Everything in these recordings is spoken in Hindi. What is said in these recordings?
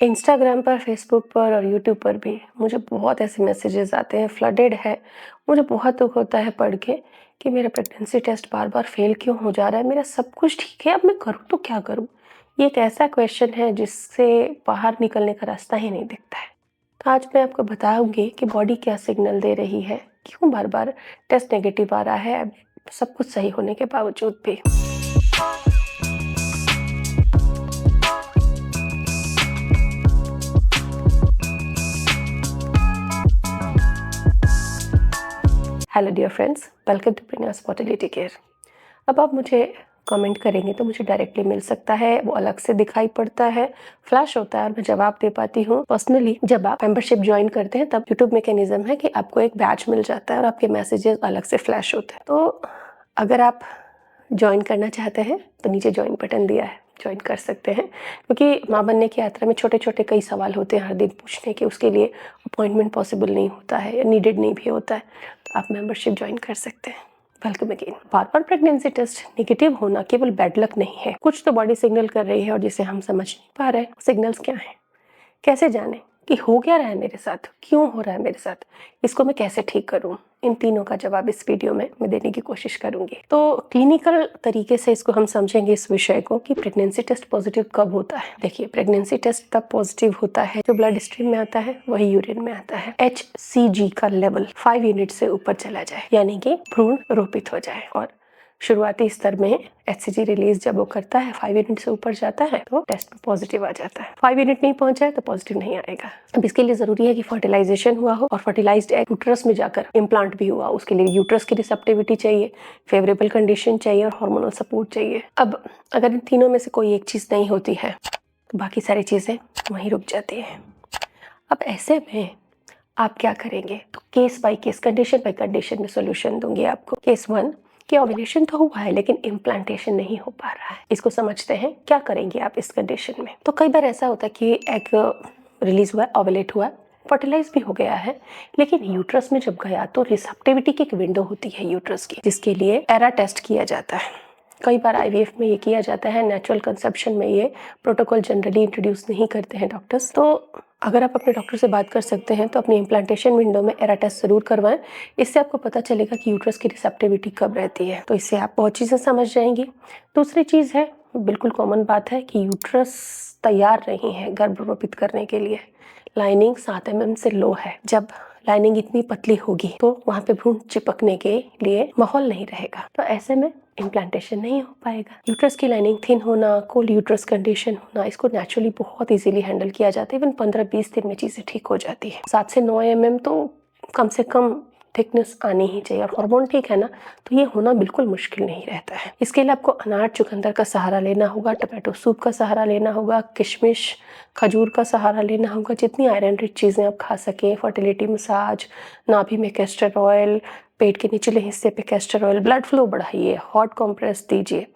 इंस्टाग्राम पर, फेसबुक पर और यूट्यूब पर भी मुझे बहुत ऐसे मैसेजेस आते हैं, फ्लडेड है। मुझे बहुत दुःख होता है पढ़ के कि मेरा प्रेगनेंसी टेस्ट बार-बार फ़ेल क्यों हो जा रहा है? मेरा सब कुछ ठीक है, अब मैं करूँ तो क्या करूँ? ये एक ऐसा क्वेश्चन है जिससे बाहर निकलने का रास्ता ही नहीं दिखता है। तो आज मैं आपको बताऊँगी कि बॉडी क्या सिग्नल दे रही है, क्यों बार-बार टेस्ट नेगेटिव आ रहा है, सब कुछ सही होने के बावजूद भी। Hello dear friends, welcome to Prinas fertility care. अब आप मुझे कमेंट करेंगे तो मुझे डायरेक्टली मिल सकता है, वो अलग से दिखाई पड़ता है, फ्लैश होता है और मैं जवाब दे पाती हूँ। पर्सनली जब आप मेंबरशिप ज्वाइन करते हैं तब यूट्यूब मैकेनिज्म है कि आपको एक बैच मिल जाता है और आपके मैसेजेस अलग से फ्लैश होते हैं। तो अगर आप ज्वाइन करना चाहते हैं तो नीचे ज्वाइन बटन दिया है, ज्वाइन कर सकते हैं। क्योंकि माँ बनने की यात्रा में छोटे छोटे कई सवाल होते हैं हर दिन पूछने के, उसके लिए अपॉइंटमेंट पॉसिबल नहीं होता है या नीडेड नहीं भी होता है, तो आप मेंबरशिप ज्वाइन कर सकते हैं। Welcome again. बार-बार प्रेगनेंसी टेस्ट नेगेटिव होना केवल बैड लक नहीं है, कुछ तो बॉडी सिग्नल कर रही है और जिसे हम समझ नहीं पा रहे हैं। सिग्नल्स क्या हैं? कैसे जाने कि हो क्या रहा है मेरे साथ, क्यों हो रहा है मेरे साथ, इसको मैं कैसे ठीक करूं? इन तीनों का जवाब इस वीडियो में मैं देने की कोशिश करूंगी। तो क्लिनिकल तरीके से इसको हम समझेंगे इस विषय को कि प्रेगनेंसी टेस्ट पॉजिटिव कब होता है। देखिए, प्रेगनेंसी टेस्ट तब पॉजिटिव होता है जो ब्लड स्ट्रीम में आता है वही यूरिन में आता है। HCG का लेवल 5 यूनिट से ऊपर चला जाए, यानी कि भ्रूण रोपित हो जाए। और शुरुआती स्तर में HCG रिलीज जब वो करता है 5 यूनिट से ऊपर जाता है तो टेस्ट में पॉजिटिव आ जाता है। 5 यूनिट नहीं पहुंचा है तो पॉजिटिव नहीं आएगा। अब इसके लिए जरूरी है कि फर्टिलाइजेशन हुआ हो और फर्टिलाइज्ड एग यूट्रस में जाकर इम्प्लांट भी हुआ। उसके लिए यूट्रस की रिसेप्टिविटी चाहिए, फेवरेबल कंडीशन चाहिए और हार्मोनल सपोर्ट चाहिए। अब अगर इन तीनों में से कोई एक चीज नहीं होती है तो बाकी सारी चीजें वहीं रुक जाती है। अब ऐसे में आप क्या करेंगे? तो case by case, condition bye condition में सोल्यूशन दूंगी आपको। केस 1 कि ओव्यूलेशन तो हुआ है लेकिन इम्प्लांटेशन नहीं हो पा रहा है। इसको समझते हैं, क्या करेंगे आप इस कंडीशन में? तो कई बार ऐसा होता है कि एग रिलीज हुआ, ओवुलेट हुआ, फर्टिलाइज भी हो गया है, लेकिन यूट्रस में जब गया तो रिसेप्टिविटी की एक विंडो होती है यूट्रस की, जिसके लिए एरा टेस्ट किया जाता है। कई बार IVF में ये किया जाता है, नेचुरल कंसेप्शन में ये प्रोटोकॉल जनरली इंट्रोड्यूस नहीं करते हैं डॉक्टर्स। तो अगर आप अपने डॉक्टर से बात कर सकते हैं तो अपनी इम्प्लांटेशन विंडो में एरा टेस्ट जरूर करवाएं। इससे आपको पता चलेगा कि यूट्रस की रिसेप्टिविटी कब रहती है, तो इससे आप बहुत चीज़ें समझ जाएंगी। दूसरी चीज़ है, बिल्कुल कॉमन बात है कि यूट्रस तैयार नहीं है गर्भरोपित करने के लिए। लाइनिंग 7 mm से लो है। जब लाइनिंग इतनी पतली होगी तो वहाँ पे भ्रूण चिपकने के लिए माहौल नहीं रहेगा, तो ऐसे में इम्प्लांटेशन नहीं हो पाएगा। यूट्रस की लाइनिंग थिन होना, कोल्ड यूट्रस कंडीशन होना, इसको नेचुरली बहुत इजीली हैंडल किया जाता है। इवन 15-20 दिन में चीज़ें ठीक हो जाती है। 7 से 9 mm तो कम से कम थिकनेस आनी ही चाहिए, और हार्मोन ठीक है ना, तो ये होना बिल्कुल मुश्किल नहीं रहता है। इसके लिए आपको अनार चुकंदर का सहारा लेना होगा, टोमेटो सूप का सहारा लेना होगा, किशमिश खजूर का सहारा लेना होगा। जितनी आयरन रिच चीज़ें आप खा सकें, फर्टिलिटी मसाज, नाभि में कैस्टर ऑयल, पेट के निचले हिस्से पे कैस्टर ऑयल, ब्लड फ्लो बढ़ाइए, हॉट कॉम्प्रेस दीजिए,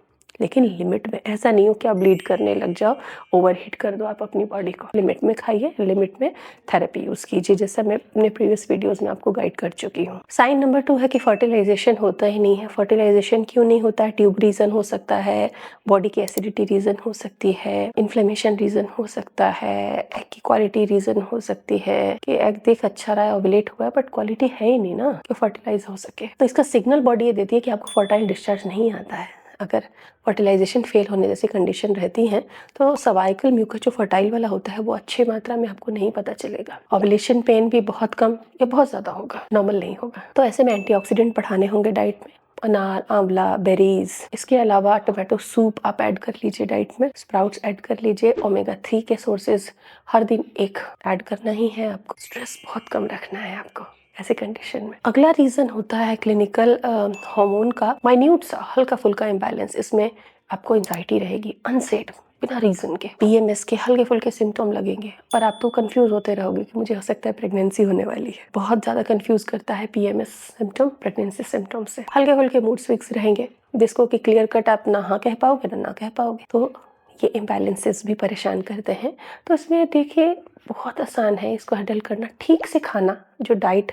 लेकिन लिमिट में। ऐसा नहीं हो कि आप ब्लीड करने लग जाओ, ओवरहीट कर दो आप अपनी बॉडी को। लिमिट में खाइए, लिमिट में थेरेपी यूज़ कीजिए, जैसा मैं अपने प्रीवियस वीडियोस में आपको गाइड कर चुकी हूँ। साइन नंबर 2 है कि फर्टिलाइजेशन होता ही नहीं है। फर्टिलाइजेशन क्यों नहीं होता है? ट्यूब रीज़न हो सकता है, बॉडी की एसिडिटी रीज़न हो सकती है, इन्फ्लेमेशन रीज़न हो सकता है, एग की क्वालिटी रीज़न हो सकती है कि एग देख अच्छा रहा है, ओवुलेट हुआ है, बट क्वालिटी है ही नहीं ना कि फर्टिलाइज हो सके। तो इसका सिग्नल बॉडी ये देती है कि आपको फर्टाइल डिस्चार्ज नहीं आता है। अगर फर्टिलाइजेशन फेल होने जैसी कंडीशन रहती हैं तो सर्वाइकल म्यूकस जो फर्टाइल वाला होता है वो अच्छी मात्रा में आपको नहीं पता चलेगा। ओवुलेशन पेन भी बहुत कम या बहुत ज़्यादा होगा, नॉर्मल नहीं होगा। तो ऐसे में एंटीऑक्सीडेंट बढ़ाने होंगे डाइट में, अनार, आंवला, बेरीज। इसके अलावा टोमेटो सूप आप ऐड कर लीजिए डाइट में, स्प्राउट्स ऐड कर लीजिए, ओमेगा 3 के सोर्सेज हर दिन एक ऐड करना ही है आपको। स्ट्रेस बहुत कम रखना है आपको ऐसे कंडीशन में। अगला रीजन होता है क्लिनिकल हार्मोन का माइन्यूट सा हल्का फुल्का इम्बैलेंस। इसमें आपको एंजाइटी रहेगी अनसेट बिना रीजन के, PMS के हल्के फुल्के सिम्टम लगेंगे और आप तो कंफ्यूज होते रहोगे कि मुझे हो सकता है प्रेगनेंसी होने वाली है। बहुत ज़्यादा कंफ्यूज करता है PMS सिम्टम प्रेगनेंसी सिम्टम से। हल्के फुल्के मूड स्विंग्स रहेंगे जिसको कि क्लियर कट आप ना हाँ कह पाओगे ना कह पाओगे, तो ये इम्बैलेंसेस भी परेशान करते हैं। तो इसमें देखिए, बहुत आसान है इसको हैंडल करना। ठीक से खाना, जो डाइट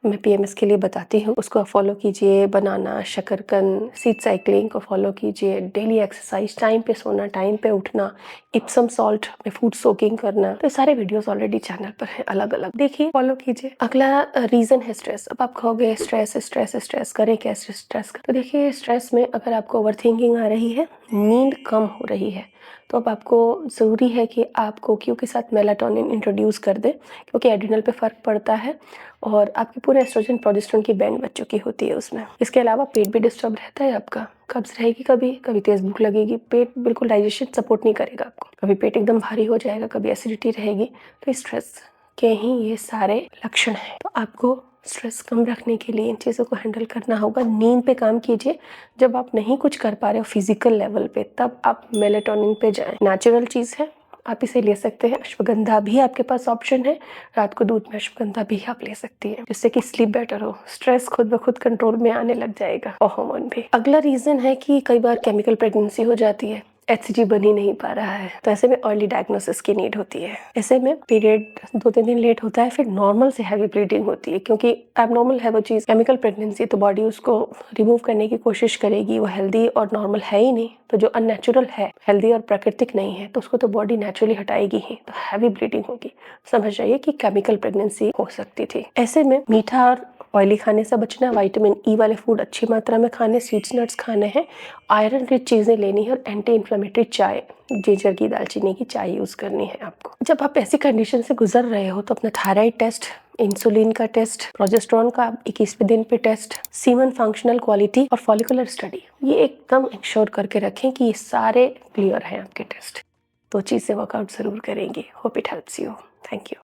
मैं पीएमएस के लिए बताती हूँ उसको आप फॉलो कीजिए। बनाना, शकरकंद, सीड साइकिलिंग को फॉलो कीजिए। डेली एक्सरसाइज, टाइम पे सोना, टाइम पे उठना, इप्सम सॉल्ट में फूड सोकिंग करना। तो ये सारे वीडियोस ऑलरेडी चैनल पर हैं अलग अलग, देखिए, फॉलो कीजिए। अगला रीजन है स्ट्रेस। अब आप कहोगे स्ट्रेस स्ट्रेस स्ट्रेस करें कैसे स्ट्रेस तो देखिए, स्ट्रेस में अगर आपको ओवर थिंकिंग आ रही है, नींद कम हो रही है, तो अब आपको ज़रूरी है कि आप कोकियो के साथ मेलाटोनिन इंट्रोड्यूस कर दें, क्योंकि एड्रिनल पे फ़र्क पड़ता है और आपके पूरे एस्ट्रोजन प्रोजेस्टेरोन की बैंड बच चुकी होती है उसमें। इसके अलावा पेट भी डिस्टर्ब रहता है आपका, कब्ज़ रहेगी, कभी कभी तेज़ भूख लगेगी, पेट बिल्कुल डाइजेशन सपोर्ट नहीं करेगा आपको, कभी पेट एकदम भारी हो जाएगा, कभी एसिडिटी रहेगी। तो स्ट्रेस के ही ये सारे लक्षण हैं। तो आपको स्ट्रेस कम रखने के लिए इन चीज़ों को हैंडल करना होगा। नींद पे काम कीजिए। जब आप नहीं कुछ कर पा रहे हो फिजिकल लेवल पे, तब आप मेलाटोनिन पे जाएं। नेचुरल चीज़ है, आप इसे ले सकते हैं। अश्वगंधा भी आपके पास ऑप्शन है, रात को दूध में अश्वगंधा भी आप ले सकती हैं, जिससे कि स्लीप बेटर हो, स्ट्रेस खुद ब खुद कंट्रोल में आने लग जाएगा, और हार्मोन भी। अगला रीज़न है कि कई बार केमिकल प्रेगनेंसी हो जाती है, एचसीजी बन ही नहीं पा रहा है, तो ऐसे में अर्ली डायग्नोसिस की नीड होती है। ऐसे में पीरियड 2-3 दिन लेट होता है, फिर नॉर्मल से हैवी ब्लीडिंग होती है, क्योंकि एबनॉर्मल है वो चीज़, केमिकल प्रेगनेंसी, तो बॉडी उसको रिमूव करने की कोशिश करेगी। वो हेल्दी और नॉर्मल है ही नहीं, तो जो अननेचुरल है, हेल्दी और प्राकृतिक नहीं है, तो उसको तो बॉडी नेचुरली हटाएगी ही, तो हैवी ब्लीडिंग होगी। समझ जाइए कि केमिकल प्रेगनेंसी हो सकती थी। ऐसे में मीठा और ऑयली खाने से बचना, विटामिन ई वाले फूड अच्छी मात्रा में खाने, सीड्स नट्स खाने हैं, आयरन रिच चीज़ें लेनी है, और एंटी इन्फ्लेमेटरी चाय, जिंजर की, दालचीनी की चाय यूज़ करनी है आपको। जब आप ऐसी कंडीशन से गुजर रहे हो, तो अपना थायराइड टेस्ट, इंसुलिन का टेस्ट, प्रोजेस्टेरोन का 21वें दिन पे टेस्ट, सीमन फंक्शनल क्वालिटी और फॉलिकुलर स्टडी, ये एकदम इंश्योर करके रखें कि ये सारे क्लियर हैं आपके टेस्ट। तो चीज़ से वर्कआउट ज़रूर करेंगे। Hope it helps you. Thank you.